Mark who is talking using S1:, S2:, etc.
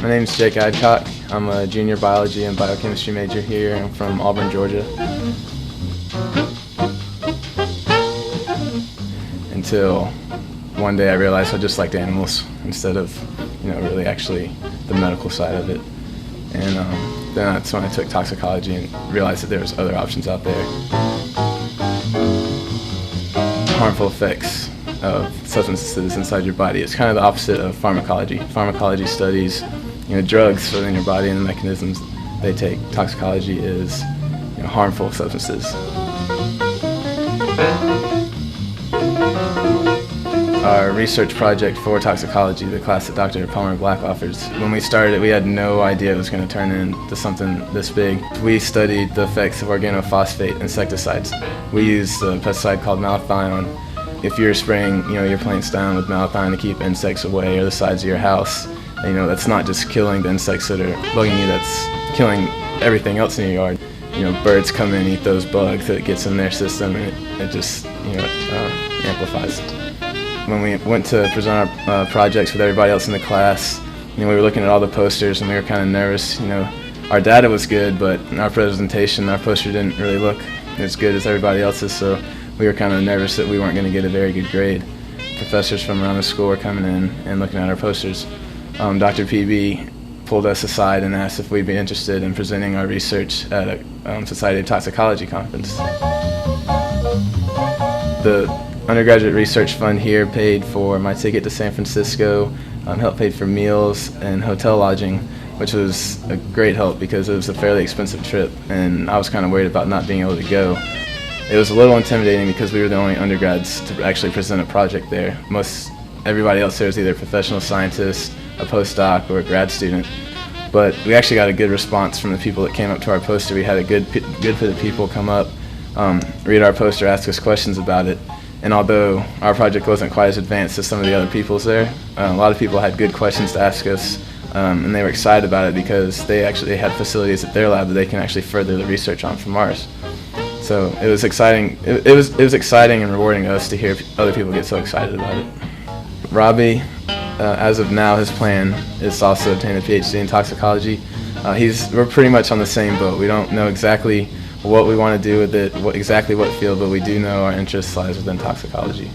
S1: My name is Jake Adcock. I'm a junior biology and biochemistry major here. I'm from Auburn, Georgia. Until one day I realized I just liked animals instead of, really actually the medical side of it. And then that's when I took toxicology and realized that there was other options out there. Harmful effects of substances inside your body. It's kind of the opposite of pharmacology. Pharmacology studies, drugs within your body and the mechanisms they take. Toxicology is, harmful substances. Our research project for toxicology, the class that Dr. Palmer Black offers, when we started it, we had no idea it was going to turn into something this big. We studied the effects of organophosphate insecticides. We used a pesticide called malathion. If you're spraying, your plants down with malathion to keep insects away or the sides of your house, that's not just killing the insects that are bugging you, that's killing everything else in your yard. Birds come in and eat those bugs that it gets in their system, and it just, amplifies. When we went to present our projects with everybody else in the class, we were looking at all the posters and we were kind of nervous. Our data was good, but our presentation, our poster didn't really look as good as everybody else's, so we were kind of nervous that we weren't going to get a very good grade. Professors from around the school were coming in and looking at our posters. Dr. PB pulled us aside and asked if we'd be interested in presenting our research at a Society of Toxicology conference. The undergraduate research fund here paid for my ticket to San Francisco, helped pay for meals and hotel lodging, which was a great help because it was a fairly expensive trip and I was kind of worried about not being able to go. It was a little intimidating because we were the only undergrads to actually present a project there. Everybody else there was either a professional scientist, a postdoc, or a grad student. But we actually got a good response from the people that came up to our poster. We had a good bit of people come up, read our poster, ask us questions about it. And although our project wasn't quite as advanced as some of the other people's there, a lot of people had good questions to ask us, and they were excited about it because they actually had facilities at their lab that they can actually further the research on from ours. So it was exciting. It was exciting and rewarding to us to hear other people get so excited about it. Robbie, as of now, his plan is to also obtain a PhD in toxicology. We're pretty much on the same boat. We don't know exactly what we want to do with it, exactly what field, but we do know our interest lies within toxicology.